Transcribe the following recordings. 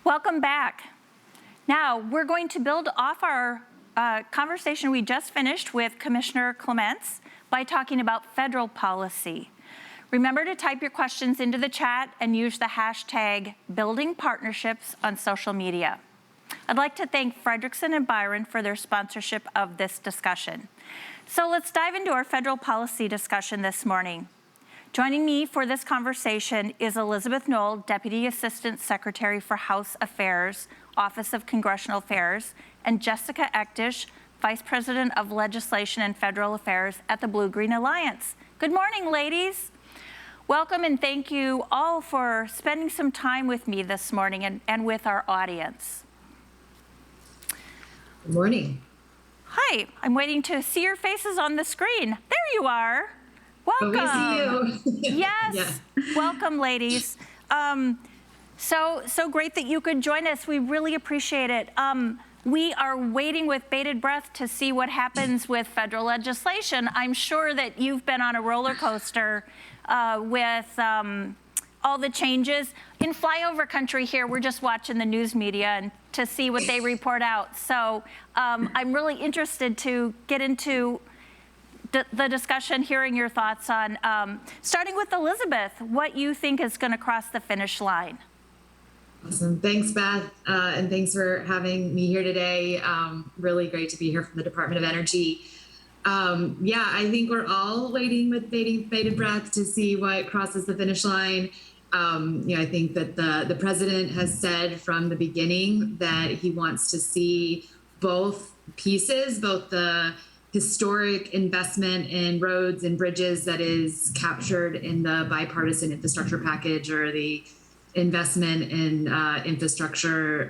Welcome back. Now, we're going to build off our conversation we just finished with Commissioner Clements by talking about federal policy. Remember to type your questions into the chat and use the hashtag Building Partnerships on social media. I'd like to thank Frederickson and Byron for their sponsorship of this discussion. So let's dive into our federal policy discussion this morning. Joining me for this conversation is Elizabeth Noll, Deputy Assistant Secretary for House Affairs, Office of Congressional Affairs, and Jessica Eckdish, Vice President of Legislation and Federal Affairs at the Blue-Green Alliance. Good morning, ladies. Welcome and thank you all for spending some time with me this morning and with our audience. Good morning. Hi, I'm waiting to see your faces on the screen. There you are. Welcome. Oh, we see you. Yes. Yeah. Welcome, ladies. So great that you could join us. We really appreciate it. We are waiting with bated breath to see what happens with federal legislation. I'm sure that you've been on a roller coaster with all the changes. In flyover country here, we're just watching the news media and to see what they report out. So I'm really interested to get into the discussion, hearing your thoughts on, starting with Elizabeth, what you think is going to cross the finish line. Awesome. Thanks, Beth, and thanks for having me here today. Really great to be here from the Department of Energy. Yeah, I think we're all waiting with bated breath to see what crosses the finish line. I think that the president has said from the beginning that he wants to see both pieces, both the historic investment in roads and bridges that is captured in the bipartisan infrastructure package, or the investment in infrastructure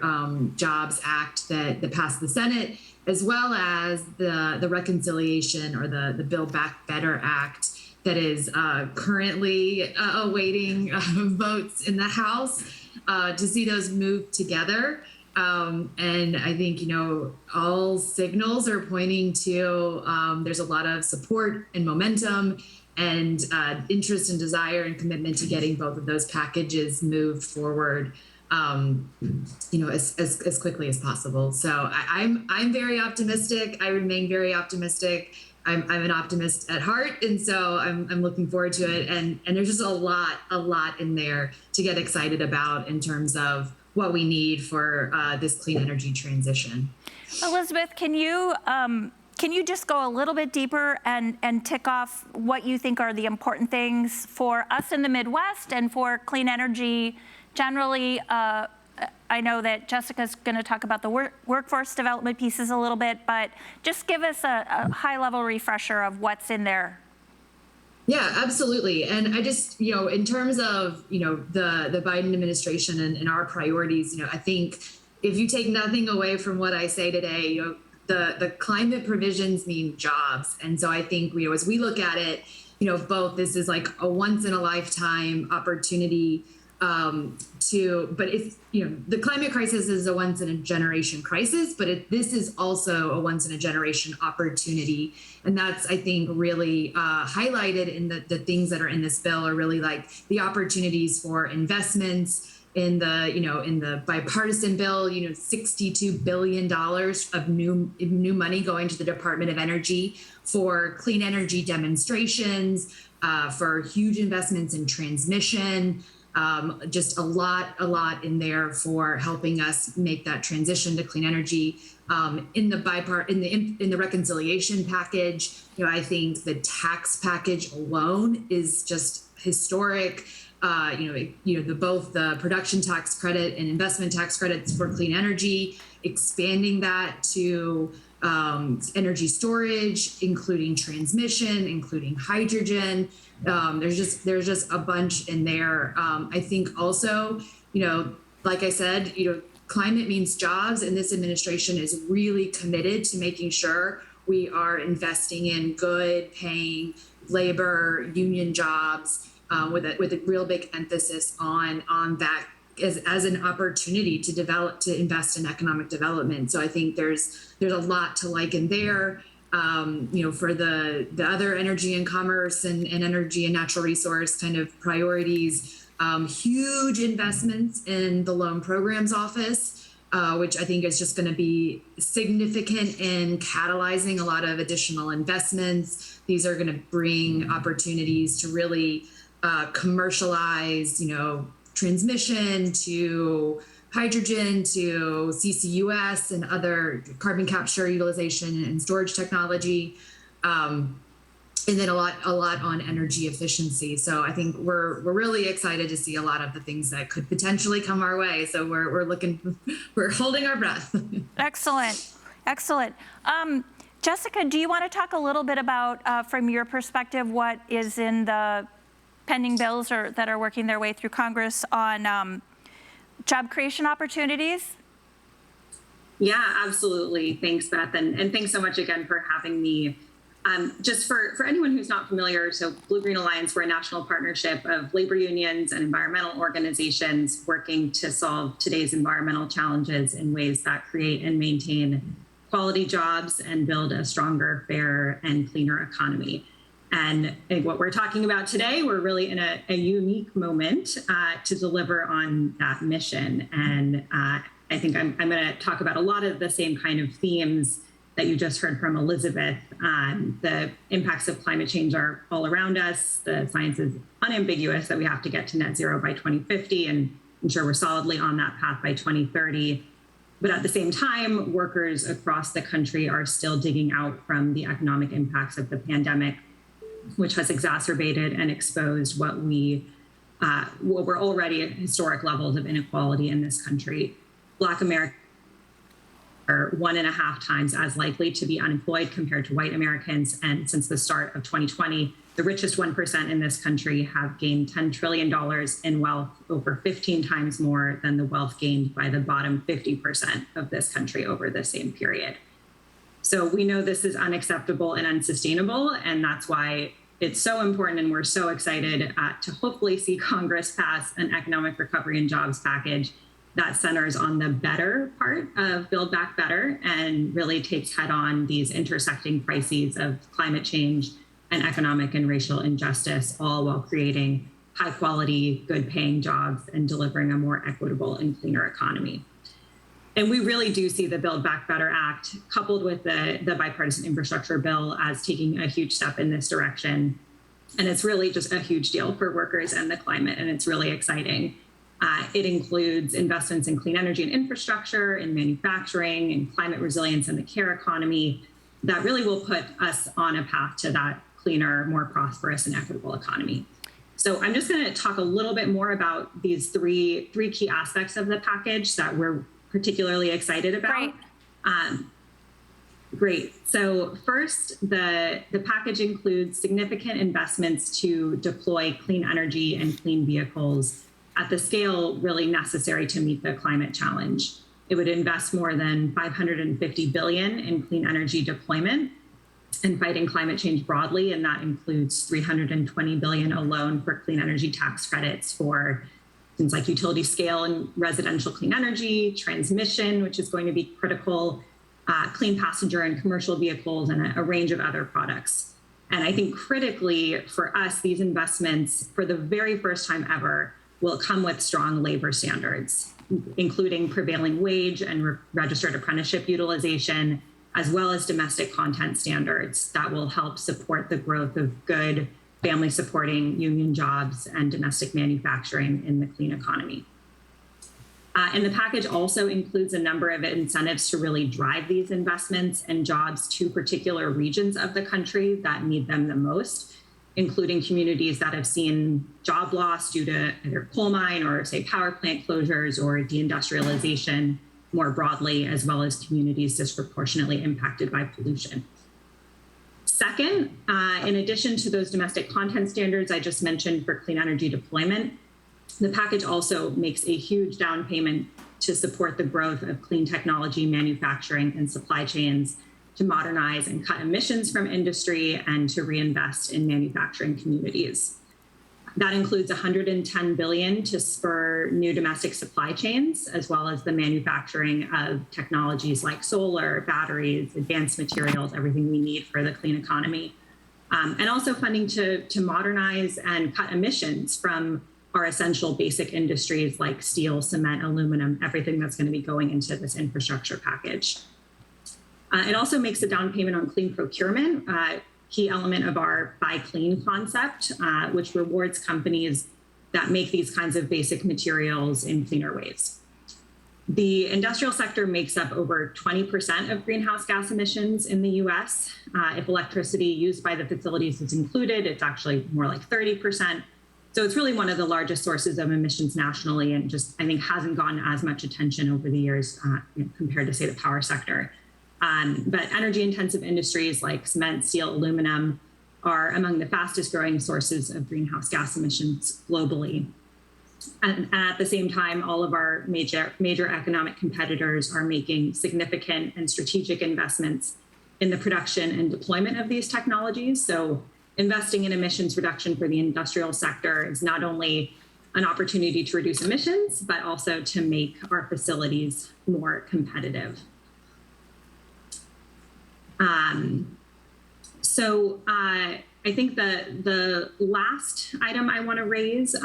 jobs act that passed the Senate, as well as the reconciliation or the Build Back Better Act that is currently awaiting votes in the House, to see those move together. And I think, all signals are pointing to there's a lot of support and momentum and interest and desire and commitment to getting both of those packages moved forward, as quickly as possible. So I'm very optimistic. I remain very optimistic. I'm an optimist at heart, and so I'm looking forward to it. And there's just a lot in there to get excited about in terms of what we need for this clean energy transition. Elizabeth, can you just go a little bit deeper and tick off what you think are the important things for us in the Midwest and for clean energy generally? I know that Jessica's going to talk about the workforce development pieces a little bit, but just give us a high-level refresher of what's in there. Yeah, absolutely. And I just, in terms of, the Biden administration and our priorities, I think if you take nothing away from what I say today, the climate provisions mean jobs. And so I think, as we look at it, both this is like a once in a lifetime opportunity but it's, the climate crisis is a once in a generation crisis, but this is also a once in a generation opportunity. And that's, I think, really highlighted in the things that are in this bill are really like the opportunities for investments in the bipartisan bill, $62 billion of new money going to the Department of Energy for clean energy demonstrations, for huge investments in transmission. Just a lot in there for helping us make that transition to clean energy. In the reconciliation package, I think the tax package alone is just historic. Both the production tax credit and investment tax credits for clean energy, expanding that to energy storage, including transmission, including hydrogen. There's just a bunch in there. I think also, like I said, climate means jobs, and this administration is really committed to making sure we are investing in good paying labor, union jobs, with a real big emphasis on that as an opportunity to invest in economic development. So I think there's a lot to like in there. For the other energy and commerce and energy and natural resource kind of priorities, huge investments in the loan programs office, which I think is just going to be significant in catalyzing a lot of additional investments. These are going to bring opportunities to really commercialize, transmission to hydrogen to CCUS and other carbon capture, utilization, and storage technology. And then a lot on energy efficiency. So I think we're really excited to see a lot of the things that could potentially come our way. So we're holding our breath. Excellent. Jessica, do you want to talk a little bit about, from your perspective, what is in the pending bills or that are working their way through Congress on job creation opportunities? Yeah, absolutely. Thanks, Beth. And thanks so much again for having me. Just for anyone who's not familiar, so Blue Green Alliance, we're a national partnership of labor unions and environmental organizations working to solve today's environmental challenges in ways that create and maintain quality jobs and build a stronger, fairer, and cleaner economy. And I think what we're talking about today, we're really in a unique moment to deliver on that mission. And I think I'm going to talk about a lot of the same kind of themes that you just heard from Elizabeth. The impacts of climate change are all around us. The science is unambiguous that we have to get to net zero by 2050 and ensure we're solidly on that path by 2030. But at the same time, workers across the country are still digging out from the economic impacts of the pandemic, which has exacerbated and exposed what were already at historic levels of inequality in this country. Black Americans are 1.5 times as likely to be unemployed compared to white Americans. And since the start of 2020, the richest 1% in this country have gained $10 trillion in wealth, over 15 times more than the wealth gained by the bottom 50% of this country over the same period. So we know this is unacceptable and unsustainable, and that's why it's so important, and we're so excited to hopefully see Congress pass an economic recovery and jobs package that centers on the better part of Build Back Better and really takes head on these intersecting crises of climate change and economic and racial injustice, all while creating high quality, good paying jobs and delivering a more equitable and cleaner economy. And we really do see the Build Back Better Act coupled with the bipartisan infrastructure bill as taking a huge step in this direction. And it's really just a huge deal for workers and the climate, and it's really exciting. It includes investments in clean energy and infrastructure, in manufacturing, and climate resilience and the care economy that really will put us on a path to that cleaner, more prosperous and equitable economy. So I'm just going to talk a little bit more about these three key aspects of the package that we're particularly excited about. Great. So first, the package includes significant investments to deploy clean energy and clean vehicles at the scale really necessary to meet the climate challenge. It would invest more than $550 billion in clean energy deployment and fighting climate change broadly, and that includes $320 billion alone for clean energy tax credits for things like utility scale and residential clean energy, transmission, which is going to be critical, clean passenger and commercial vehicles, and a range of other products. And I think critically for us, these investments, for the very first time ever, will come with strong labor standards, including prevailing wage and registered apprenticeship utilization, as well as domestic content standards that will help support the growth of good family supporting union jobs and domestic manufacturing in the clean economy. And the package also includes a number of incentives to really drive these investments and jobs to particular regions of the country that need them the most, including communities that have seen job loss due to either coal mine or, say, power plant closures or deindustrialization more broadly, as well as communities disproportionately impacted by pollution. Second, in addition to those domestic content standards I just mentioned for clean energy deployment, the package also makes a huge down payment to support the growth of clean technology manufacturing and supply chains, to modernize and cut emissions from industry, and to reinvest in manufacturing communities. That includes $110 billion to spur new domestic supply chains, as well as the manufacturing of technologies like solar, batteries, advanced materials, everything we need for the clean economy. And also funding to modernize and cut emissions from our essential basic industries like steel, cement, aluminum, everything that's going to be going into this infrastructure package. It also makes a down payment on clean procurement, key element of our Buy Clean concept, which rewards companies that make these kinds of basic materials in cleaner ways. The industrial sector makes up over 20% of greenhouse gas emissions in the US. If electricity used by the facilities is included, it's actually more like 30%. So it's really one of the largest sources of emissions nationally, and just, I think, hasn't gotten as much attention over the years compared to, say, the power sector. But energy intensive industries like cement, steel, aluminum are among the fastest growing sources of greenhouse gas emissions globally. And at the same time, all of our major economic competitors are making significant and strategic investments in the production and deployment of these technologies. So investing in emissions reduction for the industrial sector is not only an opportunity to reduce emissions, but also to make our facilities more competitive. I think the last item I want to raise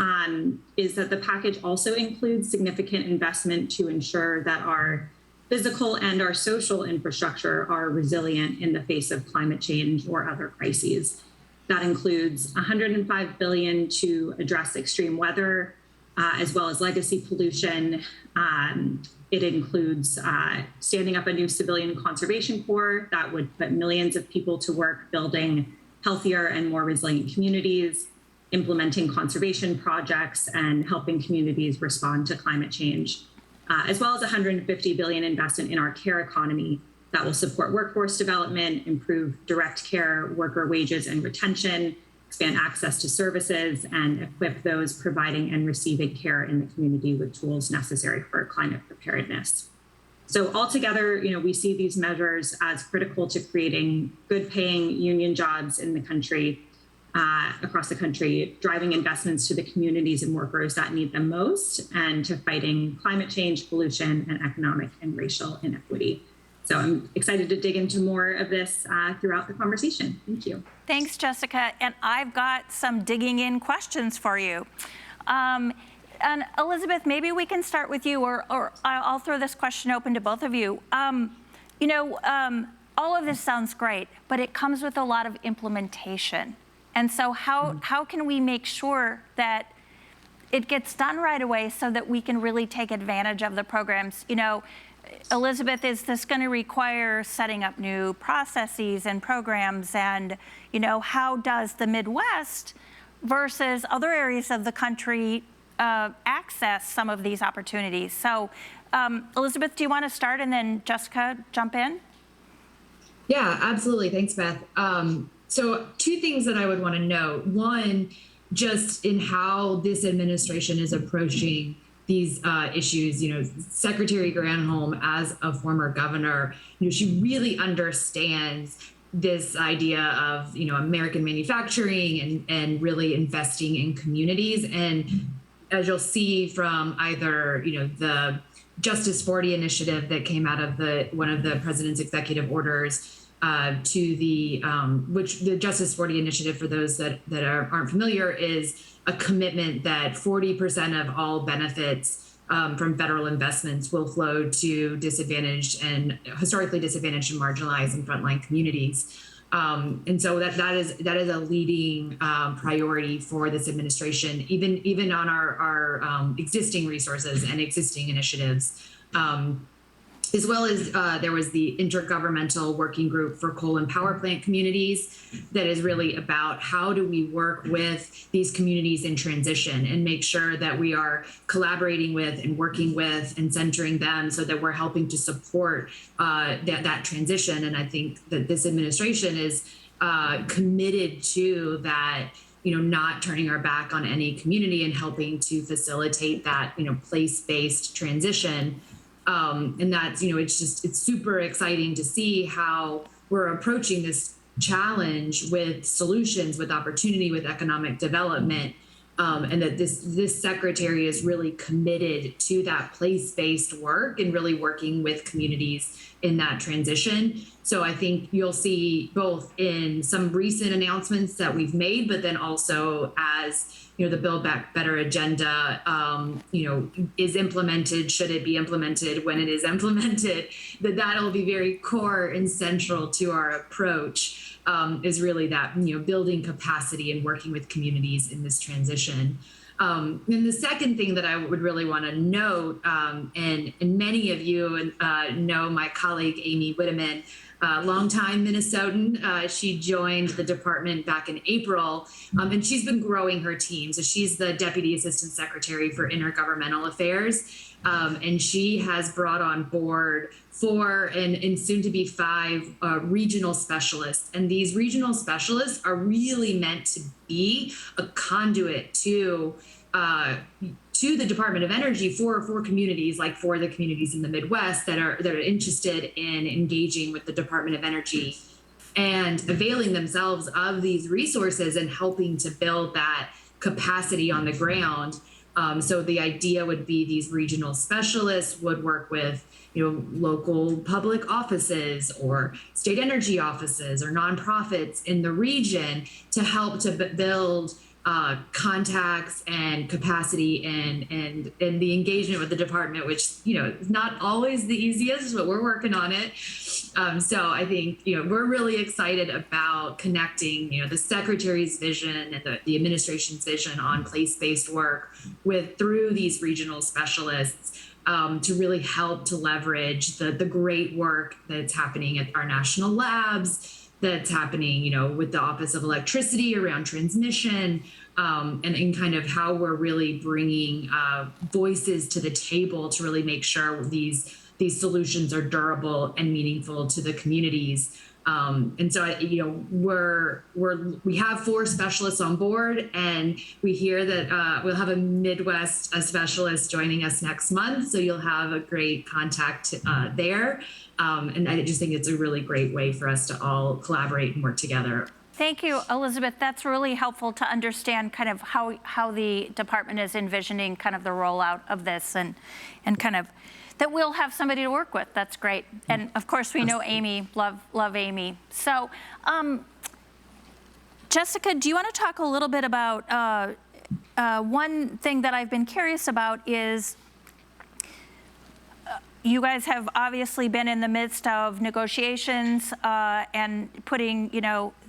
is that the package also includes significant investment to ensure that our physical and our social infrastructure are resilient in the face of climate change or other crises. That includes $105 billion to address extreme weather, as well as legacy pollution. It includes standing up a new civilian conservation corps that would put millions of people to work building healthier and more resilient communities, implementing conservation projects, and helping communities respond to climate change, as well as $150 billion investment in our care economy that will support workforce development, improve direct care worker wages and retention, expand access to services, and equip those providing and receiving care in the community with tools necessary for climate preparedness. So altogether, we see these measures as critical to creating good-paying union jobs in the country, across the country, driving investments to the communities and workers that need them most, and to fighting climate change, pollution, and economic and racial inequity. So I'm excited to dig into more of this throughout the conversation. Thank you. Thanks, Jessica. And I've got some digging in questions for you. And Elizabeth, maybe we can start with you, or I'll throw this question open to both of you. All of this sounds great, but it comes with a lot of implementation. And so how can we make sure that it gets done right away so that we can really take advantage of the programs? Elizabeth, is this going to require setting up new processes and programs? And, how does the Midwest versus other areas of the country access some of these opportunities? So, Elizabeth, do you want to start, and then Jessica, jump in? Yeah, absolutely. Thanks, Beth. So two things that I would want to note. One, just in how this administration is approaching these issues, Secretary Granholm, as a former governor, she really understands this idea of, American manufacturing and really investing in communities. And as you'll see from either, the Justice 40 initiative that came out of one of the president's executive orders, to which the Justice 40 initiative, for those that aren't familiar, is a commitment that 40% of all benefits from federal investments will flow to disadvantaged and historically disadvantaged and marginalized and frontline communities. And so that is a leading priority for this administration, even on our existing resources and existing initiatives. As well as there was the Intergovernmental Working Group for Coal and Power Plant Communities that is really about how do we work with these communities in transition and make sure that we are collaborating with and working with and centering them so that we're helping to support that transition. And I think that this administration is committed to that, not turning our back on any community and helping to facilitate that, place-based transition. And that's, it's super exciting to see how we're approaching this challenge with solutions, with opportunity, with economic development, and that this secretary is really committed to that place-based work and really working with communities in that transition. So I think you'll see both in some recent announcements that we've made, but then also as the Build Back Better agenda, is implemented, should it be implemented, when it is implemented, that'll be very core and central to our approach, is really that, building capacity and working with communities in this transition. And the second thing that I would really want to note, and many of you know my colleague, Amy Whitteman, longtime Minnesotan. She joined the department back in April, and she's been growing her team. So she's the Deputy Assistant Secretary for Intergovernmental Affairs, and she has brought on board 4 and soon to be 5 regional specialists. And these regional specialists are really meant to be a conduit to the Department of Energy for communities, like for the communities in the Midwest that are interested in engaging with the Department of Energy and availing themselves of these resources and helping to build that capacity on the ground. So the idea would be these regional specialists would work with, local public offices or state energy offices or nonprofits in the region to help to build contacts and capacity and the engagement with the department, which, is not always the easiest, but we're working on it. So I think, we're really excited about connecting, the secretary's vision and the administration's vision on place-based work through these regional specialists to really help to leverage the great work that's happening at our national labs, that's happening, with the Office of Electricity around transmission, and in kind of how we're really bringing voices to the table to really make sure these solutions are durable and meaningful to the communities. And so, we have 4 specialists on board, and we hear that we'll have a Midwest specialist joining us next month. So you'll have a great contact there. And I just think it's a really great way for us to all collaborate and work together. Thank you, Elizabeth. That's really helpful to understand kind of how the department is envisioning kind of the rollout of this and kind of that we'll have somebody to work with. That's great. And of course, we know Amy, love Amy. So, Jessica, do you want to talk a little bit about one thing that I've been curious about is you guys have obviously been in the midst of negotiations and putting,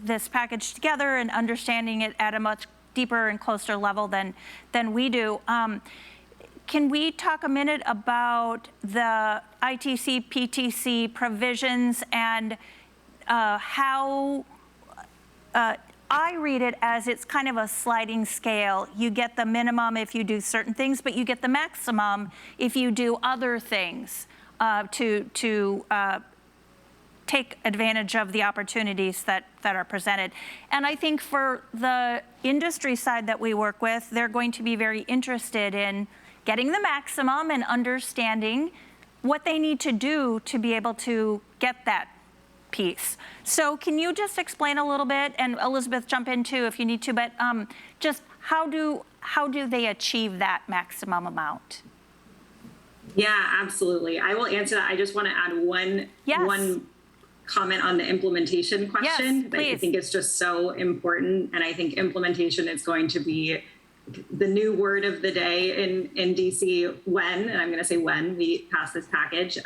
this package together and understanding it at a much deeper and closer level than we do. Can we talk a minute about the ITC, PTC provisions and how I read it as it's kind of a sliding scale. You get the minimum if you do certain things, but you get the maximum if you do other things to take advantage of the opportunities that are presented. And I think for the industry side that we work with, they're going to be very interested in getting the maximum and understanding what they need to do to be able to get that piece. So can you just explain a little bit, and Elizabeth, jump in too if you need to, but just how do they achieve that maximum amount? Yeah, absolutely. I will answer that. I just want to add one comment on the implementation question. Yes, I think it's just so important, and I think implementation is going to be the new word of the day in DC when, and I'm going to say when we pass this package.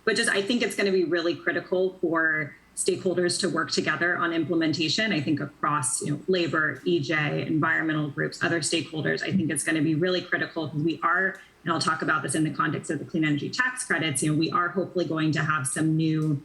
But just I think it's going to be really critical for stakeholders to work together on implementation. I think across labor, EJ, environmental groups, other stakeholders, I think it's going to be really critical because we are, and I'll talk about this in the context of the clean energy tax credits, we are hopefully going to have some new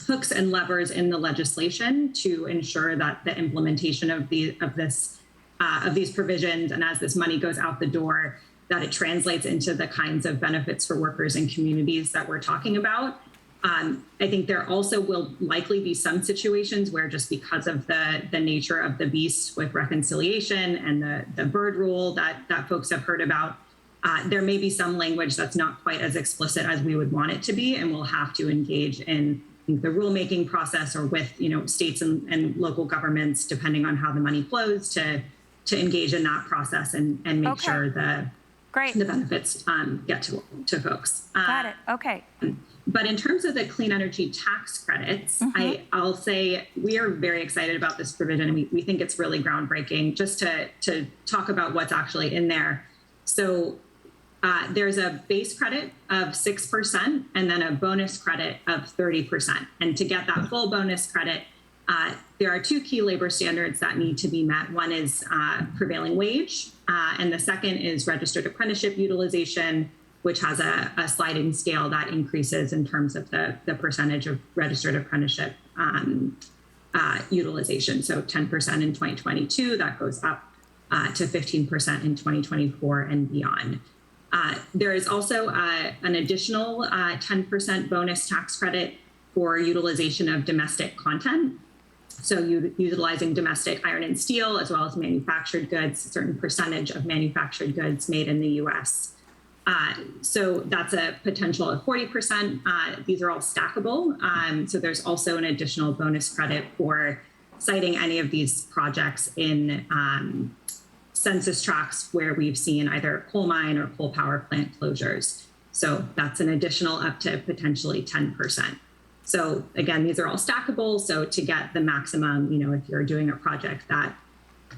hooks and levers in the legislation to ensure that the implementation of these provisions, and as this money goes out the door, that it translates into the kinds of benefits for workers and communities that we're talking about. I think there also will likely be some situations where just because of the nature of the beast with reconciliation and the bird rule that folks have heard about, there may be some language that's not quite as explicit as we would want it to be, and we'll have to engage in the rulemaking process or with states and local governments, depending on how the money flows, to engage in that process and make sure the benefits get to folks. Got it. Okay. But in terms of the clean energy tax credits, I'll say we are very excited about this provision. We think it's really groundbreaking. Just to talk about what's actually in there. So there's a base credit of 6% and then a bonus credit of 30%. And to get that full bonus credit, there are two key labor standards that need to be met. One is prevailing wage, and the second is registered apprenticeship utilization, which has a sliding scale that increases in terms of the percentage of registered apprenticeship utilization. So 10% in 2022, that goes up to 15% in 2024 and beyond. There is also an additional 10% bonus tax credit for utilization of domestic content. So utilizing domestic iron and steel, as well as manufactured goods, a certain percentage of manufactured goods made in the US. So that's a potential of 40%. These are all stackable. So there's also an additional bonus credit for citing any of these projects in census tracts where we've seen either coal mine or coal power plant closures. So that's an additional up to potentially 10%. So again, these are all stackable. So to get the maximum, if you're doing a project that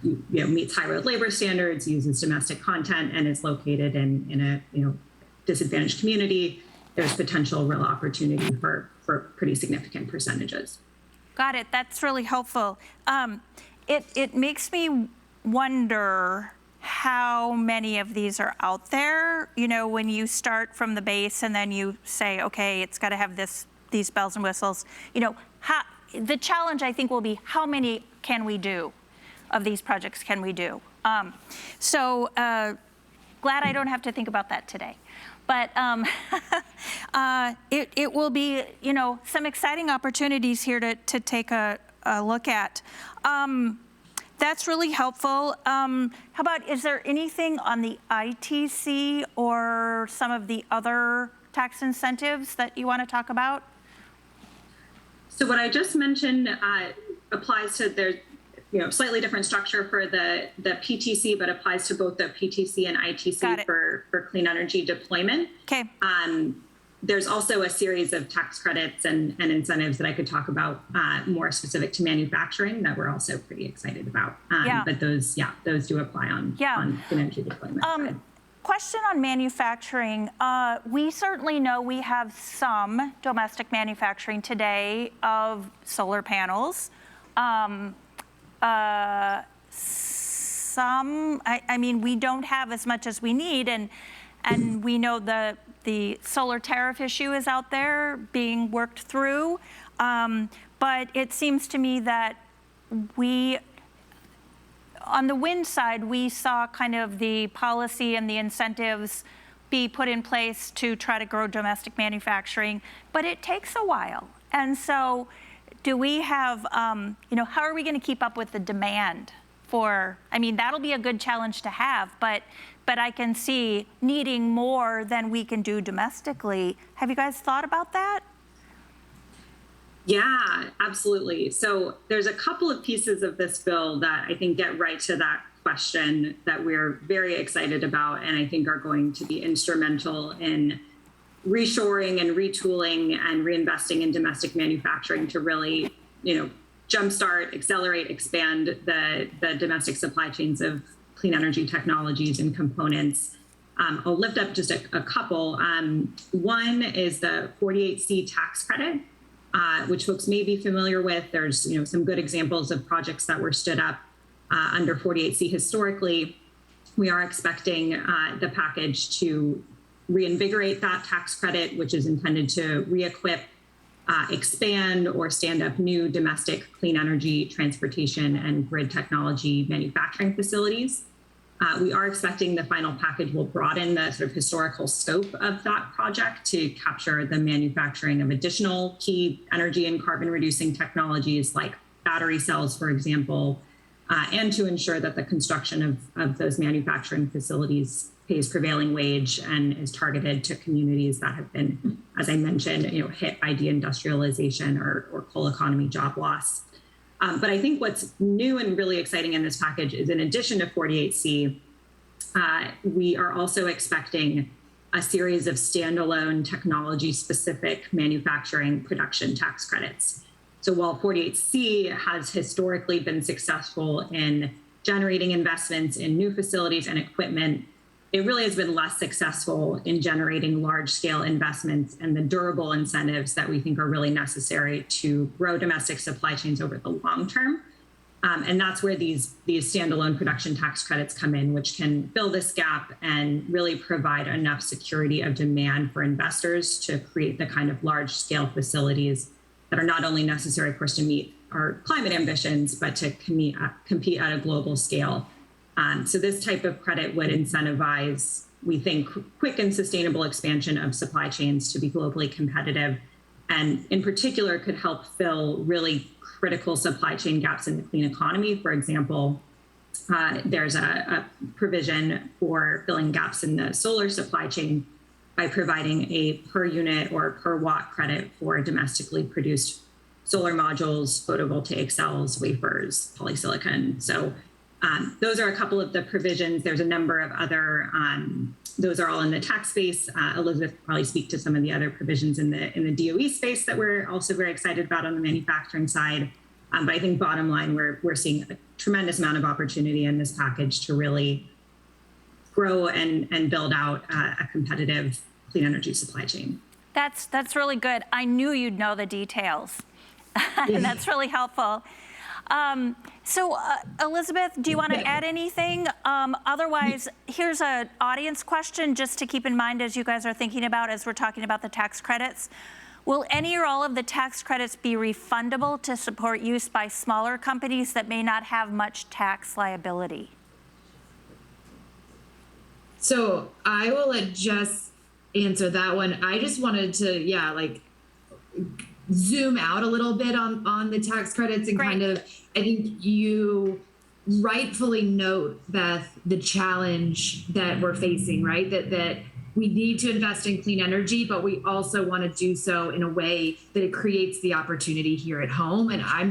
meets high road labor standards, uses domestic content, and is located in a disadvantaged community, there's potential real opportunity for pretty significant percentages. Got it. That's really helpful. It makes me wonder how many of these are out there. When you start from the base and then you say, okay, it's got to have these bells and whistles. The challenge I think will be how many can we do of these projects can we do? So glad I don't have to think about that today. But it will be, some exciting opportunities here to take a look at. That's really helpful. How about, is there anything on the ITC or some of the other tax incentives that you want to talk about? So what I just mentioned applies to their slightly different structure for the PTC, but applies to both the PTC and ITC for clean energy deployment. Okay. There's also a series of tax credits and incentives that I could talk about more specific to manufacturing that we're also pretty excited about. But those do apply on clean energy deployment side. Question on manufacturing. We certainly know we have some domestic manufacturing today of solar panels. We don't have as much as we need, and we know the solar tariff issue is out there being worked through. But it seems to me that on the wind side, we saw kind of the policy and the incentives be put in place to try to grow domestic manufacturing, but it takes a while. And so do we have, how are we going to keep up with the demand that'll be a good challenge to have, but I can see needing more than we can do domestically. Have you guys thought about that? Yeah, absolutely. So there's a couple of pieces of this bill that I think get right to that question that we're very excited about and I think are going to be instrumental in reshoring and retooling and reinvesting in domestic manufacturing to really, jumpstart, accelerate, expand the domestic supply chains of clean energy technologies and components. I'll lift up just a couple. One is the 48C tax credit, which folks may be familiar with. There's some good examples of projects that were stood up under 48C historically. We are expecting the package to reinvigorate that tax credit, which is intended to re-equip, expand, or stand up new domestic clean energy, transportation, and grid technology manufacturing facilities. We are expecting the final package will broaden the sort of historical scope of that project to capture the manufacturing of additional key energy and carbon reducing technologies like battery cells, for example, and to ensure that the construction of those manufacturing facilities pays prevailing wage and is targeted to communities that have been, as I mentioned, hit by deindustrialization or coal economy job loss. But I think what's new and really exciting in this package is in addition to 48C, we are also expecting a series of standalone technology-specific manufacturing production tax credits. So while 48C has historically been successful in generating investments in new facilities and equipment, it really has been less successful in generating large-scale investments and the durable incentives that we think are really necessary to grow domestic supply chains over the long term. And that's where these standalone production tax credits come in, which can fill this gap and really provide enough security of demand for investors to create the kind of large-scale facilities that are not only necessary, of course, to meet our climate ambitions, but to compete at a global scale. So this type of credit would incentivize, we think, quick and sustainable expansion of supply chains to be globally competitive, and in particular could help fill really critical supply chain gaps in the clean economy. For example, there's a provision for filling gaps in the solar supply chain by providing a per unit or per watt credit for domestically produced solar modules, photovoltaic cells, wafers, polysilicon. So those are a couple of the provisions. There's a number of other, those are all in the tax space. Elizabeth will probably speak to some of the other provisions in the DOE space that we're also very excited about on the manufacturing side. But I think bottom line, we're seeing a tremendous amount of opportunity in this package to really grow and build out a competitive clean energy supply chain. That's really good. I knew you'd know the details. And that's really helpful. So Elizabeth, do you want to add anything? Otherwise, here's an audience question just to keep in mind as you guys are thinking about, as we're talking about the tax credits. Will any or all of the tax credits be refundable to support use by smaller companies that may not have much tax liability? So I will let Jess answer that one. I just wanted to, zoom out a little bit on the tax credits and kind of, I think you rightfully note, Beth, the challenge that we're facing, right? That we need to invest in clean energy, but we also want to do so in a way that it creates the opportunity here at home. And I'm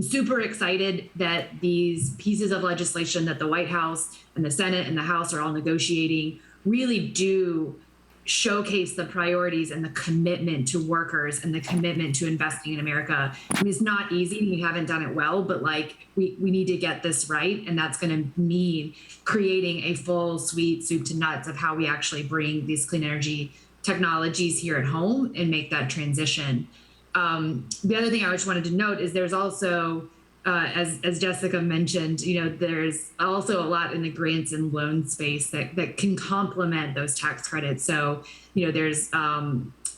super excited that these pieces of legislation that the White House and the Senate and the House are all negotiating really do showcase the priorities and the commitment to workers and the commitment to investing in America. I mean, it's not easy. We haven't done it well, but we need to get this right. And that's going to mean creating a full suite, soup to nuts of how we actually bring these clean energy technologies here at home and make that transition. The other thing I just wanted to note is there's also, as Jessica mentioned, there's also a lot in the grants and loan space that can complement those tax credits. So, there's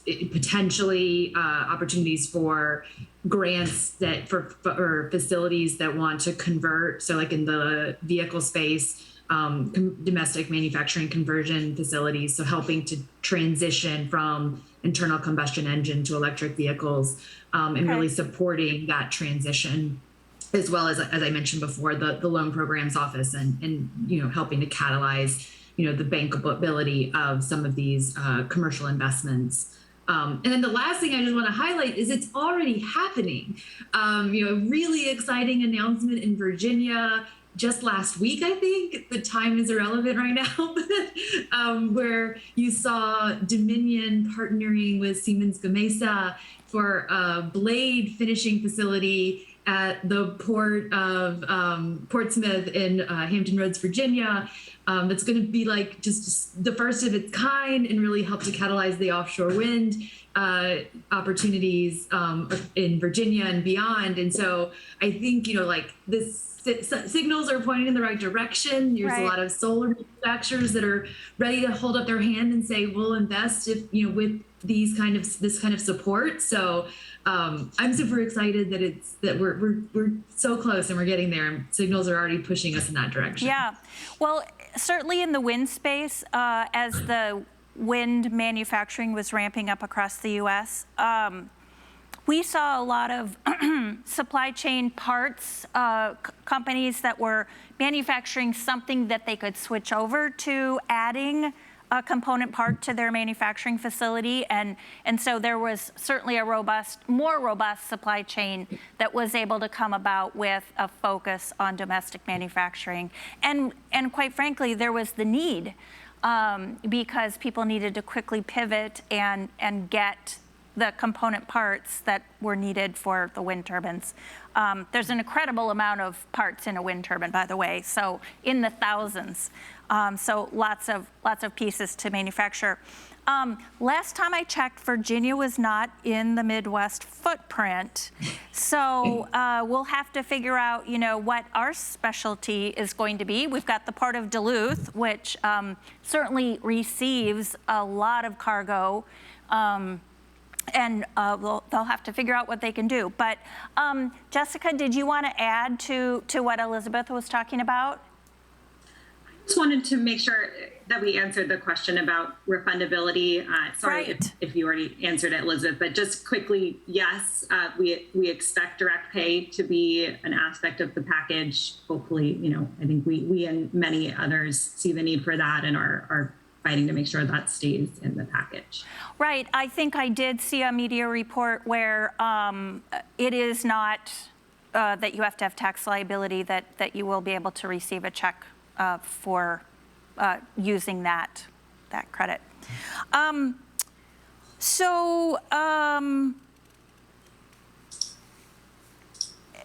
potentially opportunities for grants that for facilities that want to convert. So like in the vehicle space, domestic manufacturing conversion facilities. So helping to transition from internal combustion engine to electric vehicles, and really supporting that transition, as well as I mentioned before, the loan programs office and helping to catalyze, the bankability of some of these commercial investments. And then the last thing I just want to highlight is it's already happening. A really exciting announcement in Virginia just last week, I think. The time is irrelevant right now, but where you saw Dominion partnering with Siemens Gamesa for a blade finishing facility at the port of Portsmouth in Hampton Roads, Virginia. That's going to be just the first of its kind and really help to catalyze the offshore wind opportunities in Virginia and beyond. And so I think, this signals are pointing in the right direction. There's a lot of solar manufacturers that are ready to hold up their hand and say, we'll invest if, with this kind of support. So I'm super excited that we're so close and we're getting there. Signals are already pushing us in that direction. Yeah, well, certainly in the wind space, as the wind manufacturing was ramping up across the U.S., we saw a lot of supply chain parts companies that were manufacturing something that they could switch over to adding a component part to their manufacturing facility. And so there was certainly a more robust supply chain that was able to come about with a focus on domestic manufacturing. And quite frankly, there was the need. because people needed to quickly pivot and get the component parts that were needed for the wind turbines. There's an incredible amount of parts in a wind turbine, by the way, so in the thousands. So lots of pieces to manufacture. Last time I checked, Virginia was not in the Midwest footprint. So we'll have to figure out, what our specialty is going to be. We've got the Port of Duluth, which certainly receives a lot of cargo. And they'll have to figure out what they can do. But Jessica, did you want to add to what Elizabeth was talking about? I just wanted to make sure that we answered the question about refundability. Sorry Right. if you already answered it, Elizabeth, but just quickly, yes, we expect direct pay to be an aspect of the package. Hopefully, I think we and many others see the need for that and are fighting to make sure that stays in the package. Right. I think I did see a media report where it is not that you have to have tax liability, that you will be able to receive a check for using that credit.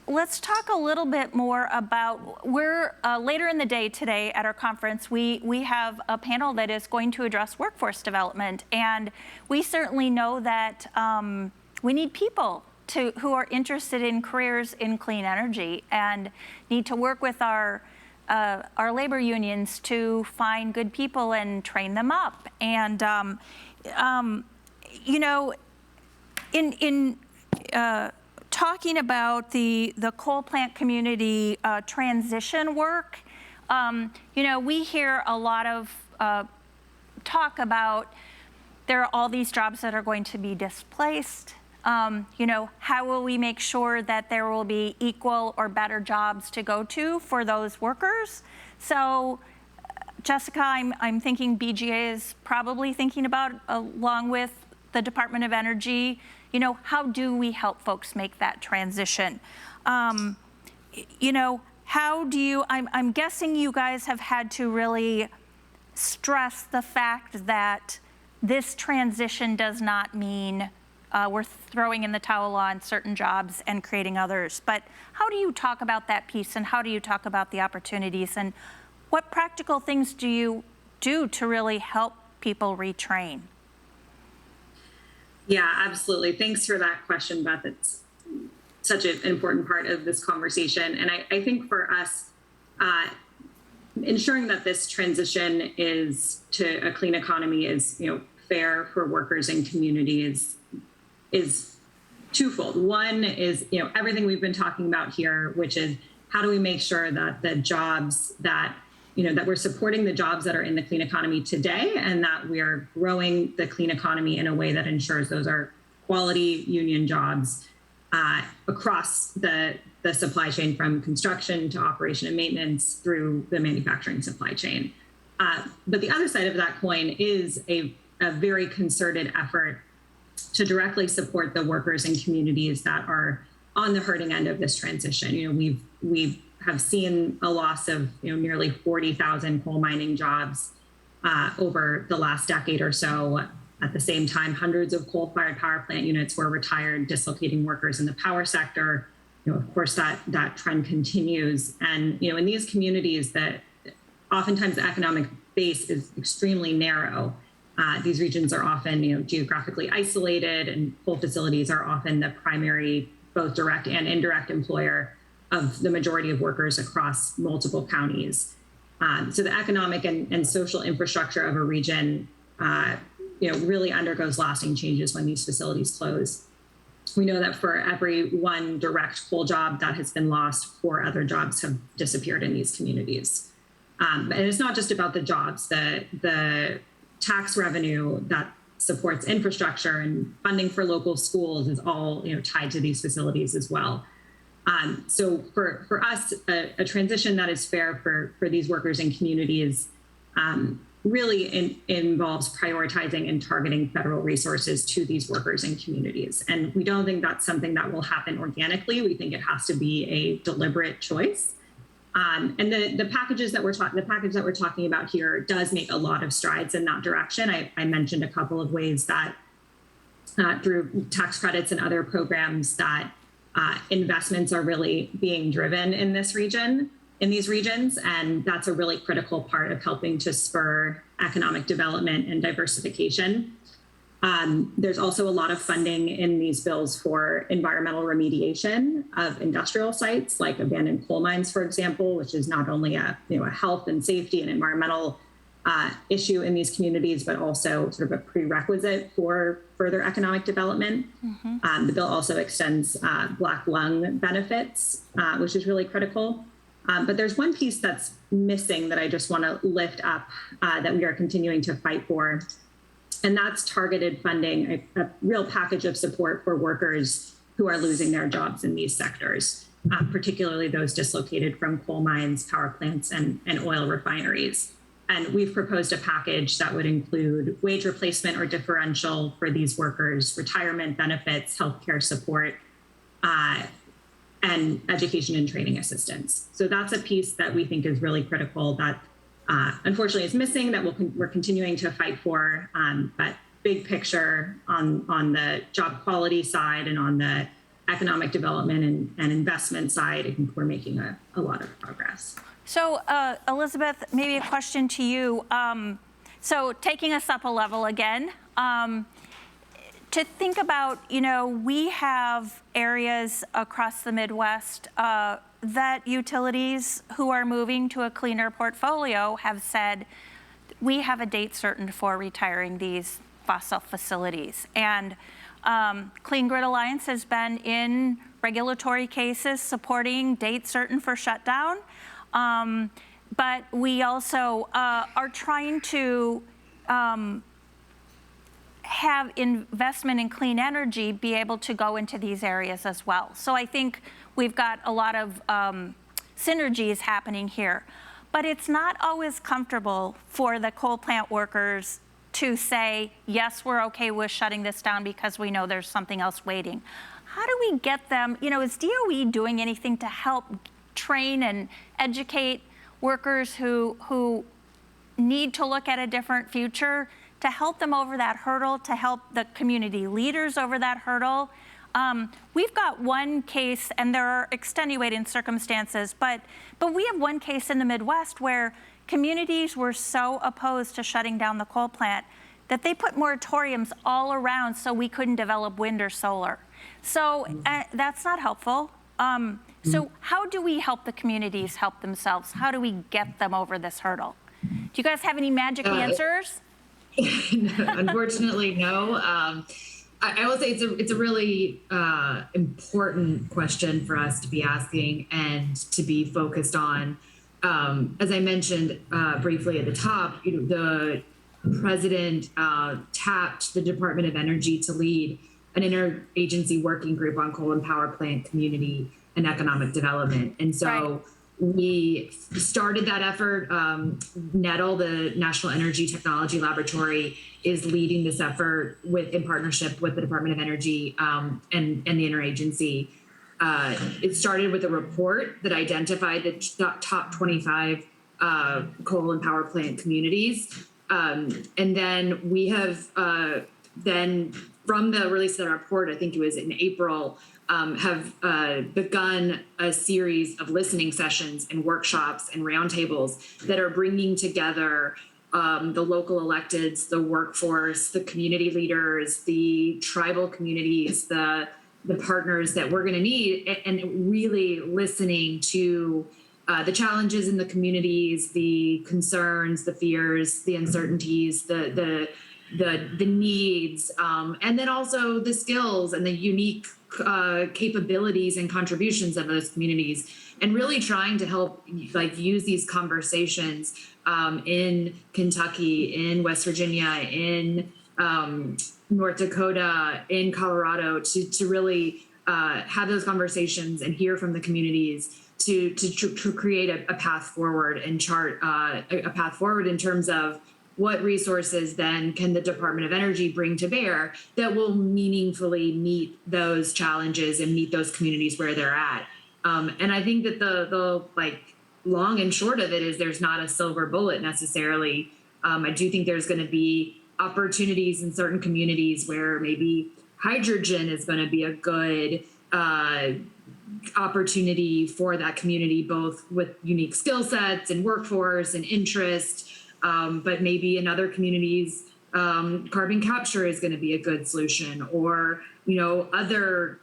Let's talk a little bit more about, we're later in the day today at our conference, we have a panel that is going to address workforce development. And we certainly know that we need people who are interested in careers in clean energy and need to work with our labor unions to find good people and train them up. And, in talking about the coal plant community transition work, we hear a lot of talk about there are all these jobs that are going to be displaced. How will we make sure that there will be equal or better jobs to go to for those workers? So, Jessica, I'm thinking BGA is probably thinking about, along with the Department of Energy, how do we help folks make that transition? How do you, I'm guessing you guys have had to really stress the fact that this transition does not mean we're throwing in the towel on certain jobs and creating others. But how do you talk about that piece, and how do you talk about the opportunities, and what practical things do you do to really help people retrain? Yeah, absolutely. Thanks for that question, Beth. It's such an important part of this conversation. And I think for us, ensuring that this transition is to a clean economy is, fair for workers and communities is twofold. One is, everything we've been talking about here, which is how do we make sure that the jobs that we're supporting the jobs that are in the clean economy today, and that we're growing the clean economy in a way that ensures those are quality union jobs across the supply chain, from construction to operation and maintenance through the manufacturing supply chain. But the other side of that coin is a very concerted effort to directly support the workers and communities that are on the hurting end of this transition. We've have seen a loss of nearly 40,000 coal mining jobs over the last decade or so. At the same time, hundreds of coal-fired power plant units were retired, dislocating workers in the power sector. Of course, that trend continues. And in these communities, that oftentimes the economic base is extremely narrow. These regions are often geographically isolated, and coal facilities are often the primary, both direct and indirect employer of the majority of workers across multiple counties. So the economic and social infrastructure of a region, really undergoes lasting changes when these facilities close. We know that for every one direct coal job that has been lost, 4 other jobs have disappeared in these communities. And it's not just about the jobs. The tax revenue that supports infrastructure and funding for local schools is all tied to these facilities as well. So for us, a transition that is fair for these workers and communities really involves prioritizing and targeting federal resources to these workers and communities. And we don't think that's something that will happen organically. We think it has to be a deliberate choice. And the packages that the package that we're talking about here does make a lot of strides in that direction. I mentioned a couple of ways that through tax credits and other programs that investments are really being driven in this region, in these regions, and that's a really critical part of helping to spur economic development and diversification. There's also a lot of funding in these bills for environmental remediation of industrial sites, like abandoned coal mines, for example, which is not only a health and safety and environmental issue in these communities, but also sort of a prerequisite for further economic development. The bill also extends Black lung benefits, which is really critical. But there's one piece that's missing that I just want to lift up that we are continuing to fight for. And that's targeted funding, a real package of support for workers who are losing their jobs in these sectors, particularly those dislocated from coal mines, power plants, and oil refineries. And we've proposed a package that would include wage replacement or differential for these workers, retirement benefits, healthcare support, and education and training assistance. So that's a piece that we think is really critical that unfortunately is missing, that we're continuing to fight for. But big picture on the job quality side and on the economic development and investment side, I think we're making a lot of progress. So Elizabeth, maybe a question to you. So taking us up a level again, to think about, we have areas across the Midwest that utilities who are moving to a cleaner portfolio have said, we have a date certain for retiring these fossil facilities. And Clean Grid Alliance has been in regulatory cases supporting date certain for shutdown. But we also are trying to have investment in clean energy be able to go into these areas as well. So I think we've got a lot of synergies happening here. But it's not always comfortable for the coal plant workers to say, yes, we're okay with shutting this down because we know there's something else waiting. How do we get them, is DOE doing anything to help train and educate workers who need to look at a different future, to help them over that hurdle, to help the community leaders over that hurdle? We've got one case, and there are extenuating circumstances, but we have one case in the Midwest where communities were so opposed to shutting down the coal plant that they put moratoriums all around so we couldn't develop wind or solar. So that's not helpful. So how do we help the communities help themselves? How do we get them over this hurdle? Do you guys have any magic answers? Unfortunately, no. I will say it's a really important question for us to be asking and to be focused on. As I mentioned briefly at the top, the president tapped the Department of Energy to lead an interagency working group on coal and power plant community and economic development. And so we started that effort. Noll, the National Energy Technology Laboratory, is leading this effort in partnership with the Department of Energy and the interagency. It started with a report that identified the top 25 coal and power plant communities. And then we have then, from the release of the report, I think it was in April, have begun a series of listening sessions and workshops and roundtables that are bringing together the local electeds, the workforce, the community leaders, the tribal communities, the partners that we're going to need, and really listening to the challenges in the communities, the concerns, the fears, the uncertainties, the needs, and then also the skills and the unique capabilities and contributions of those communities, and really trying to help use these conversations in Kentucky, in West Virginia, in North Dakota, in Colorado, to really have those conversations and hear from the communities to create a path forward and chart a path forward in terms of what resources then can the Department of Energy bring to bear that will meaningfully meet those challenges and meet those communities where they're at. And I think that the long and short of it is there's not a silver bullet necessarily. I do think there's going to be opportunities in certain communities where maybe hydrogen is going to be a good opportunity for that community, both with unique skill sets and workforce and interest. But maybe in other communities, carbon capture is going to be a good solution, or other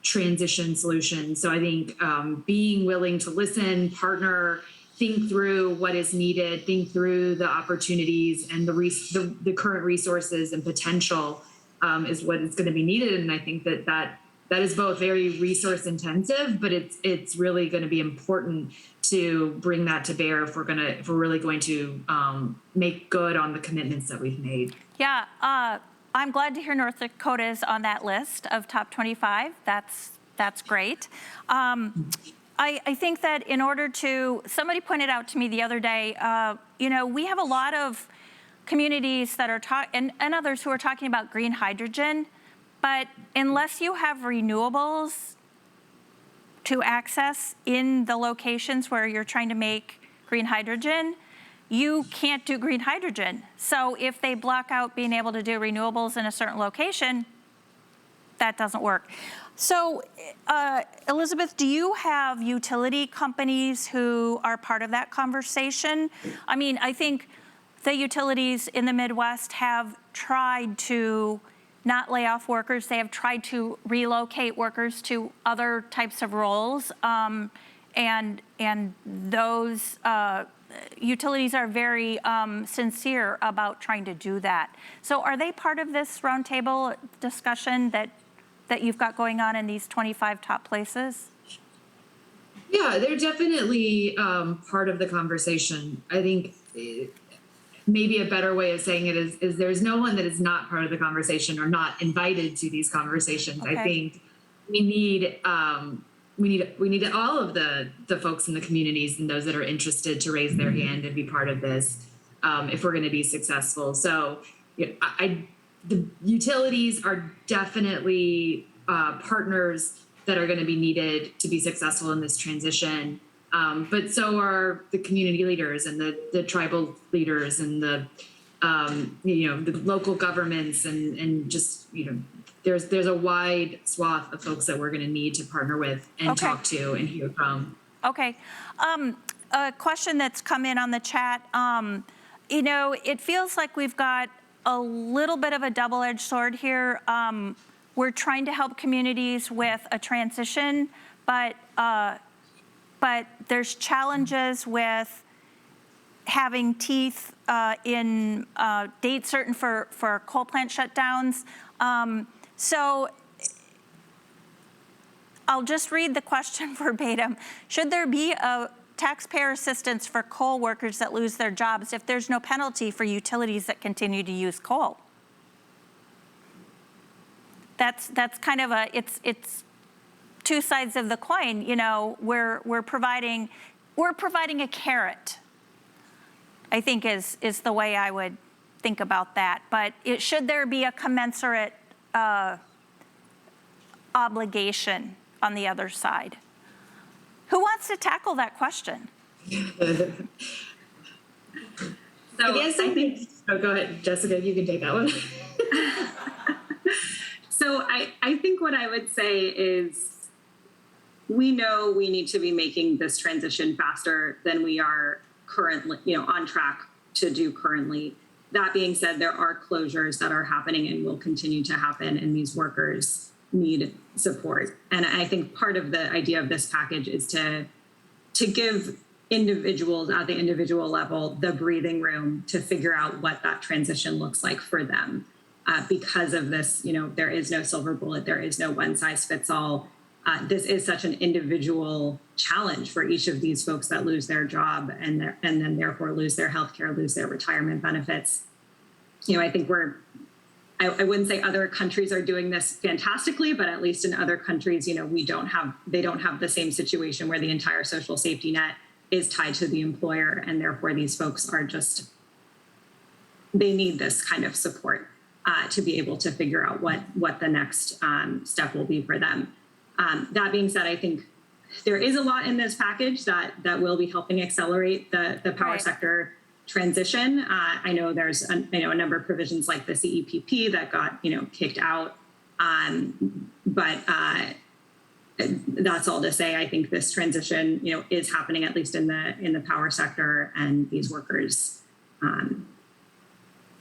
transition solutions. So I think being willing to listen, partner, think through what is needed, think through the opportunities and the current resources and potential is what is going to be needed. And I think that is both very resource intensive, but it's really going to be important to bring that to bear if we're really going to make good on the commitments that we've made. Yeah, I'm glad to hear North Dakota is on that list of top 25. That's great. I think that in order to, somebody pointed out to me the other day, we have a lot of communities that are and others who are talking about green hydrogen, but unless you have renewables to access in the locations where you're trying to make green hydrogen, you can't do green hydrogen. So if they block out being able to do renewables in a certain location, that doesn't work. So, Elizabeth, do you have utility companies who are part of that conversation? I mean, I think the utilities in the Midwest have tried to not lay off workers. They have tried to relocate workers to other types of roles, and those utilities are very sincere about trying to do that. So are they part of this roundtable discussion that you've got going on in these 25 top places? Yeah, they're definitely part of the conversation. I think maybe a better way of saying it is there's no one that is not part of the conversation or not invited to these conversations. Okay. I think we need all of the folks in the communities and those that are interested to raise their hand and be part of this if we're going to be successful. So the utilities are definitely partners that are going to be needed to be successful in this transition. But so are the community leaders and the tribal leaders and the local governments and just, there's a wide swath of folks that we're going to need to partner with and talk to and hear from. Okay. A question that's come in on the chat. It feels like we've got a little bit of a double-edged sword here. We're trying to help communities with a transition, but there's challenges with having teeth in date certain for coal plant shutdowns. So I'll just read the question verbatim. Should there be a taxpayer assistance for coal workers that lose their jobs if there's no penalty for utilities that continue to use coal? That's kind of it's two sides of the coin. We're providing a carrot, I think is the way I would think about that. But should there be a commensurate obligation on the other side? Who wants to tackle that question? Go ahead, Jessica, you can take that one. So I think what I would say is we know we need to be making this transition faster than we are currently, on track to do currently. That being said, there are closures that are happening and will continue to happen, and these workers need support. And I think part of the idea of this package is to give individuals at the individual level the breathing room to figure out what that transition looks like for them. Because of this, there is no silver bullet, there is no one size fits all. This is such an individual challenge for each of these folks that lose their job and then therefore lose their healthcare, lose their retirement benefits. I think I wouldn't say other countries are doing this fantastically, but at least in other countries, they don't have the same situation where the entire social safety net is tied to the employer, and therefore these folks are they need this kind of support to be able to figure out what the next step will be for them. That being said, I think there is a lot in this package that will be helping accelerate the power Right. sector transition. I know there's a number of provisions like the CEPP that got kicked out, but that's all to say. I think this transition is happening, at least in the power sector, and these workers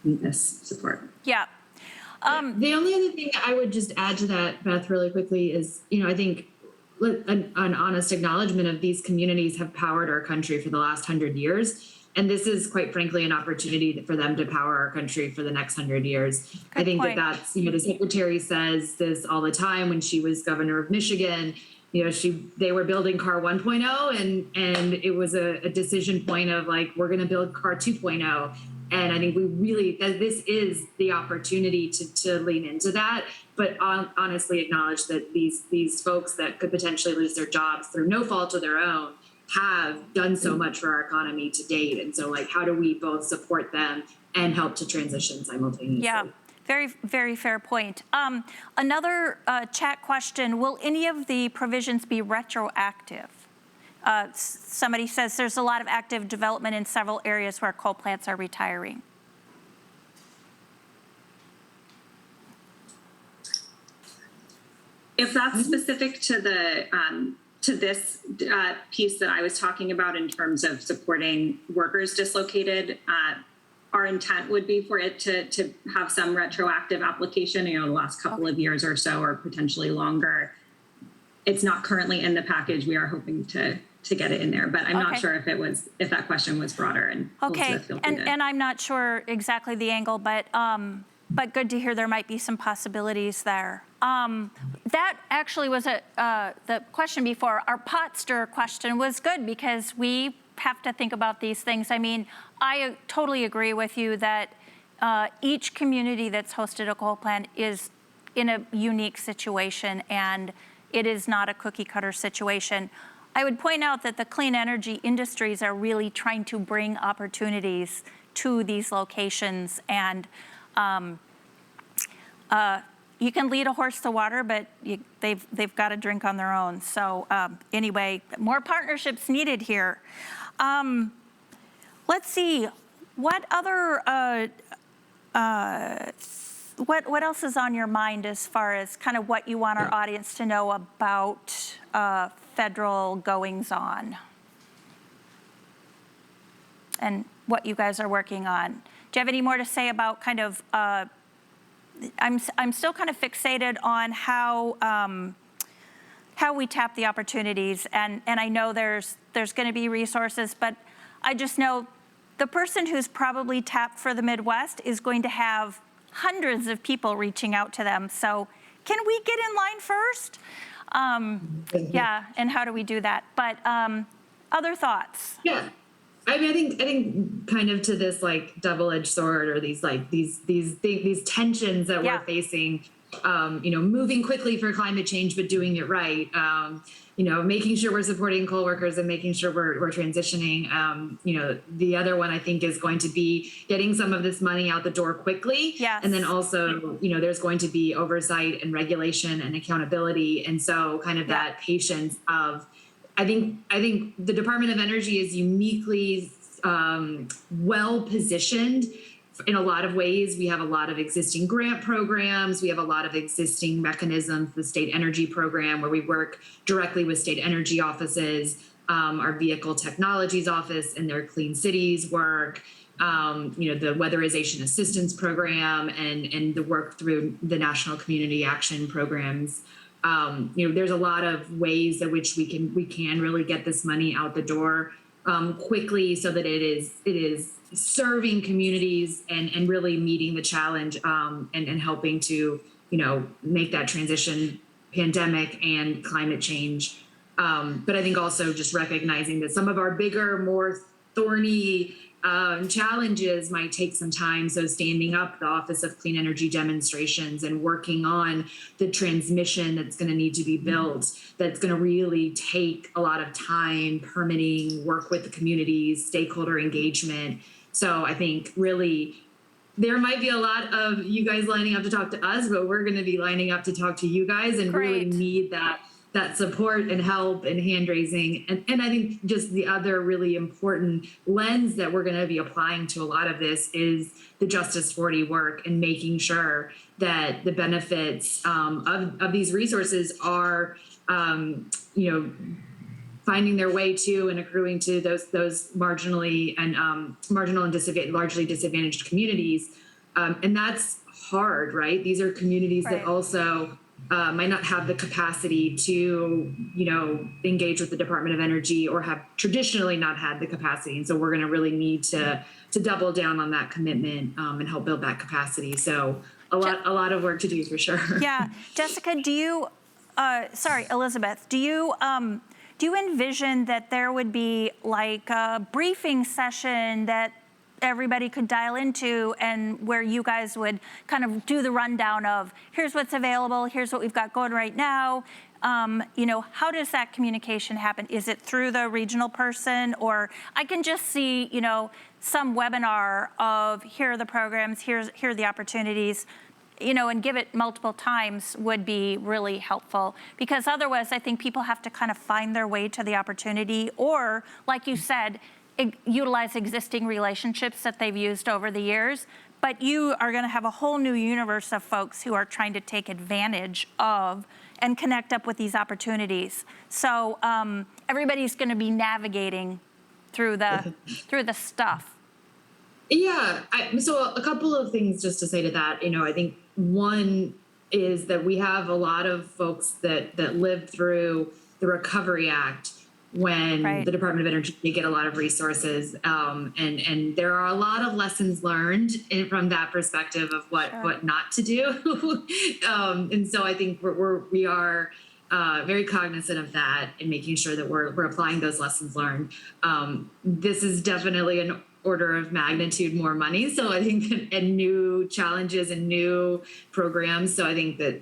need this support. Yeah. The only other thing I would just add to that, Beth, really quickly is, I think an honest acknowledgement of these communities have powered our country for the last 100 years. And this is, quite frankly, an opportunity for them to power our country for the next 100 years. I think point. that's, the secretary says this all the time. When she was governor of Michigan, they were building car 1.0 and it was a decision point of like, we're going to build car 2.0. And I think this is the opportunity to lean into that, but honestly acknowledge that these folks that could potentially lose their jobs through no fault of their own have done so much for our economy to date. And so how do we both support them and help to transition simultaneously? Yeah, very, very fair point. Another chat question, will any of the provisions be retroactive? Somebody says there's a lot of active development in several areas where coal plants are retiring. If that's specific to the to this piece that I was talking about in terms of supporting workers dislocated, our intent would be for it to have some retroactive application, the last couple of years or so, or potentially longer. It's not currently in the package. We are hoping to get it in there, but I'm not sure if that question was broader. And Elizabeth, feel free to- and I'm not sure exactly the angle, but good to hear there might be some possibilities there. That actually was the question before. Our pot stir question was good because we have to think about these things. I mean, I totally agree with you that each community that's hosted a coal plant is in a unique situation, and it is not a cookie cutter situation. I would point out that the clean energy industries are really trying to bring opportunities to these locations, and you can lead a horse to water, but they've got to drink on their own. So anyway, more partnerships needed here. Let's see, what other what else is on your mind as far as kind of what you want our audience to know about federal goings on and what you guys are working on? Do you have any more to say about kind of, I'm still kind of fixated on how we tap the opportunities, and I know there's going to be resources, but I just know the person who's probably tapped for the Midwest is going to have hundreds of people reaching out to them. So can we get in line first? Yeah, and how do we do that? But other thoughts? Yeah, I mean, I think kind of to this like double-edged sword, or these tensions that we're facing. Moving quickly for climate change, but doing it right. Making sure we're supporting coal workers and making sure we're transitioning. The other one I think is going to be getting some of this money out the door quickly. Yes. And then also, there's going to be oversight and regulation and accountability. And so kind of that patience of, I think the Department of Energy is uniquely well positioned. In a lot of ways, we have a lot of existing grant programs. We have a lot of existing mechanisms, the state energy program, where we work directly with state energy offices, our vehicle technologies office and their clean cities work, the weatherization assistance program and the work through the national community action programs. There's a lot of ways in which we can really get this money out the door quickly, so that it is serving communities and really meeting the challenge and helping to make that transition, pandemic and climate change. But I think also just recognizing that some of our bigger, more thorny challenges might take some time. So standing up the Office of Clean Energy Demonstrations and working on the transmission that's going to need to be built, that's going to really take a lot of time, permitting, work with the communities, stakeholder engagement. So I think really there might be a lot of you guys lining up to talk to us, but we're going to be lining up to talk to you guys and really need that that support and help and hand raising. And I think just the other really important lens that we're going to be applying to a lot of this is the Justice 40 work and making sure that the benefits of these resources are, finding their way to and accruing to those marginally and marginal and largely disadvantaged communities. And that's hard, right? These are communities that also might not have the capacity to, engage with the Department of Energy or have traditionally not had the capacity. And so we're going to really need to double down on that commitment and help build that capacity. So a lot of work to do for sure. Yeah. Jessica, Elizabeth, do you envision that there would be like a briefing session that everybody could dial into and where you guys would kind of do the rundown of here's what's available, here's what we've got going right now? How does that communication happen? Is it through the regional person, or I can just see, some webinar of here are the programs, here are the opportunities, and give it multiple times would be really helpful, because otherwise I think people have to kind of find their way to the opportunity, or like you said, utilize existing relationships that they've used over the years. But you are going to have a whole new universe of folks who are trying to take advantage of and connect up with these opportunities. So everybody's going to be navigating through the stuff. Yeah. So a couple of things just to say to that. I think one is that we have a lot of folks that lived through the Recovery Act when the Department of Energy did get a lot of resources. And there are a lot of lessons learned from that perspective of what not to do. And so I think we are very cognizant of that and making sure that we're applying those lessons learned. This is definitely an order of magnitude more money. So I think and new challenges and new programs. So I think that,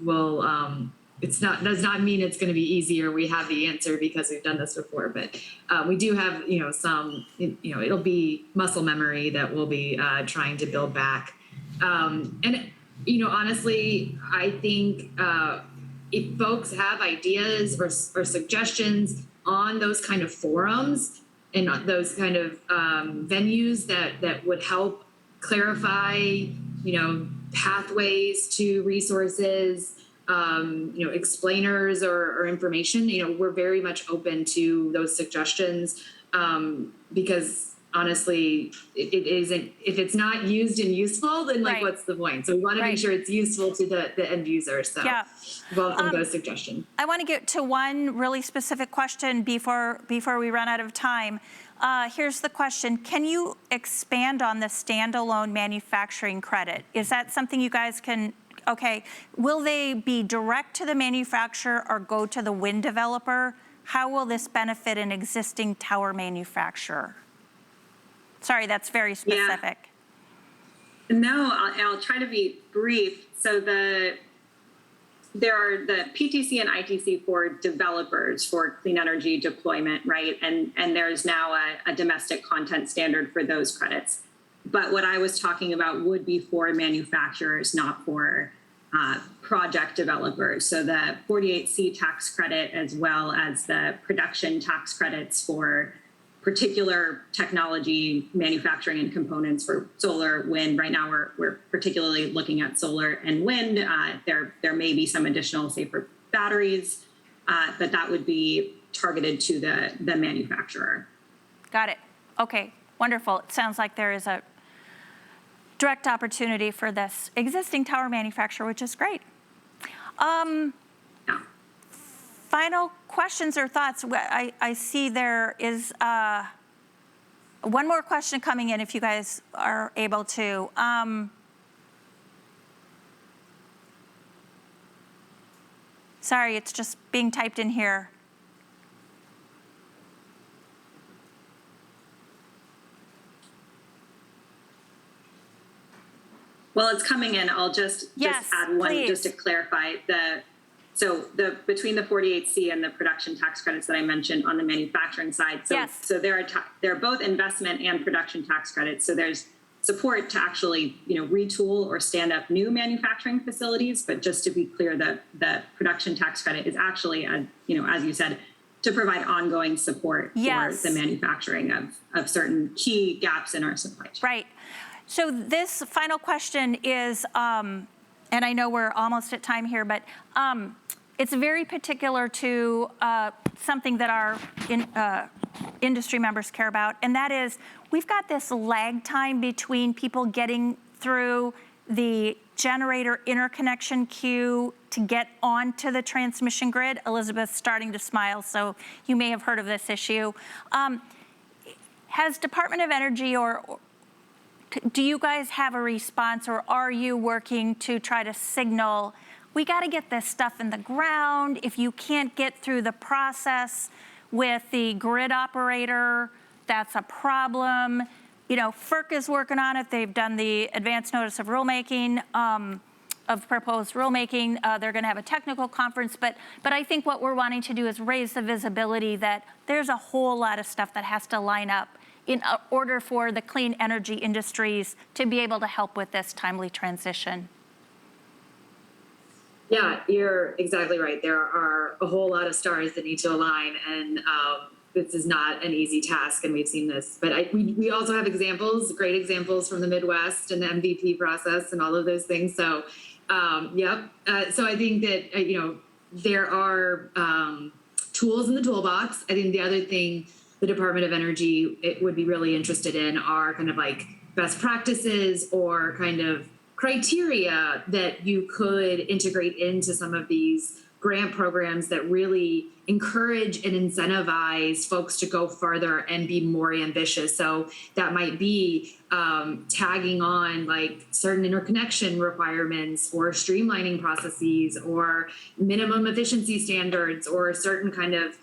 we'll does not mean it's going to be easier. We have the answer because we've done this before, but we do have, some, it'll be muscle memory that we'll be trying to build back. And, honestly, I think if folks have ideas or suggestions on those kind of forums and those kind of venues that would help clarify, pathways to resources, explainers or information, we're very much open to those suggestions, because honestly, it isn't, if it's not used and useful, then what's the point? So we want to make sure it's useful to the end user. So welcome those suggestions. I want to get to one really specific question before we run out of time. Here's the question. Can you expand on the standalone manufacturing credit? Is that something you guys can? Okay, will they be direct to the manufacturer or go to the wind developer? How will this benefit an existing tower manufacturer? Sorry, that's very specific. Yeah. No, I'll try to be brief. So there are the PTC and ITC for developers for clean energy deployment, right? And there's now a domestic content standard for those credits. But what I was talking about would be for manufacturers, not for project developers. So the 48C tax credit, as well as the production tax credits for particular technology manufacturing and components for solar, wind. Right now, we're particularly looking at solar and wind. There may be some additional, say, for batteries, but that would be targeted to the manufacturer. Got it. Okay, wonderful. It sounds like there is a direct opportunity for this existing tower manufacturer, which is great. Final questions or thoughts? I see there is one more question coming in if you guys are able to. Sorry, it's just being typed in here. Well, it's coming in. I'll just add one just to clarify. Between the 48C and the production tax credits that I mentioned on the manufacturing side. So they're both investment and production tax credits. So there's support to actually, retool or stand up new manufacturing facilities. But just to be clear, that the production tax credit is actually, as you said, to provide ongoing support for the manufacturing of certain key gaps in our supply chain. Right. So this final question is, and I know we're almost at time here, but it's very particular to something that our industry members care about, and that is we've got this lag time between people getting through the generator interconnection queue to get onto the transmission grid. Elizabeth's starting to smile, so you may have heard of this issue. Has Department of Energy or do you guys have a response, or are you working to try to signal, we got to get this stuff in the ground? If you can't get through the process with the grid operator, that's a problem. FERC is working on it. They've done the advance notice of rulemaking, of proposed rulemaking. They're going to have a technical conference, but I think what we're wanting to do is raise the visibility that there's a whole lot of stuff that has to line up in order for the clean energy industries to be able to help with this timely transition. Yeah, you're exactly right. There are a whole lot of stars that need to align, and this is not an easy task, and we've seen this. But we also have examples, great examples from the Midwest and the MVP process and all of those things. So, so I think that, there are tools in the toolbox. I think the other thing the Department of Energy would be really interested in are kind of like best practices or kind of criteria that you could integrate into some of these grant programs that really encourage and incentivize folks to go further and be more ambitious. So that might be tagging on like certain interconnection requirements or streamlining processes or minimum efficiency standards or certain kind of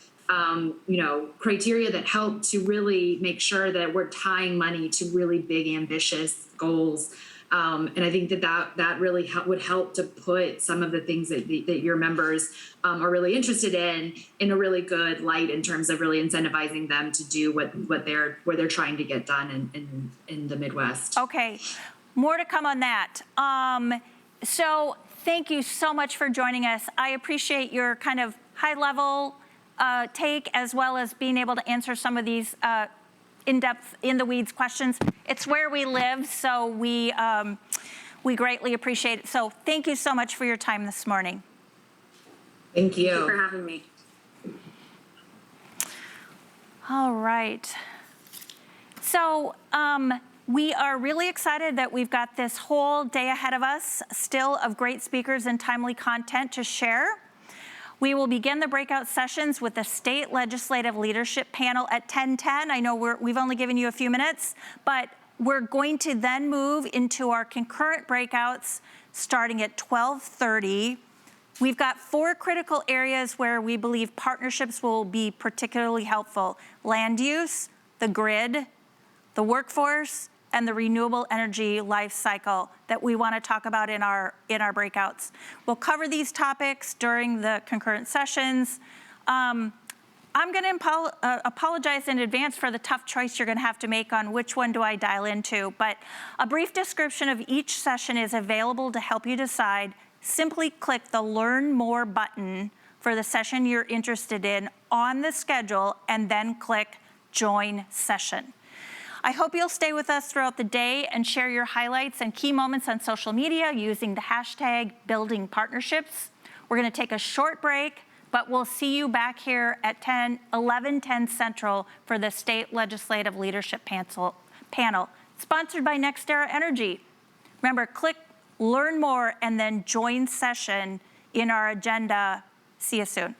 criteria that help to really make sure that we're tying money to really big, ambitious goals. And I think that really would help to put some of the things that your members are really interested in a really good light in terms of really incentivizing them to do what they're trying to get done in the Midwest. Okay, more to come on that. So thank you so much for joining us. I appreciate your kind of high level take, as well as being able to answer some of these in-depth, in-the-weeds questions. It's where we live, so we greatly appreciate it. So thank you so much for your time this morning. Thank you. Thank you for having me. All right. So we are really excited that we've got this whole day ahead of us still of great speakers and timely content to share. We will begin the breakout sessions with the State Legislative Leadership Panel at 10:10. I know we've only given you a few minutes, but we're going to then move into our concurrent breakouts starting at 12:30. We've got 4 critical areas where we believe partnerships will be particularly helpful: land use, the grid, the workforce, and the renewable energy life cycle that we want to talk about in our breakouts. We'll cover these topics during the concurrent sessions. I'm going to apologize in advance for the tough choice you're going to have to make on which one do I dial into, but a brief description of each session is available to help you decide. Simply click the Learn More button for the session you're interested in on the schedule and then click Join Session. I hope you'll stay with us throughout the day and share your highlights and key moments on social media using the hashtag Building Partnerships. We're going to take a short break, but we'll see you back here at 11:10 Central for the State Legislative Leadership Panel, sponsored by NextEra Energy. Remember, click Learn More and then Join Session in our agenda. See you soon.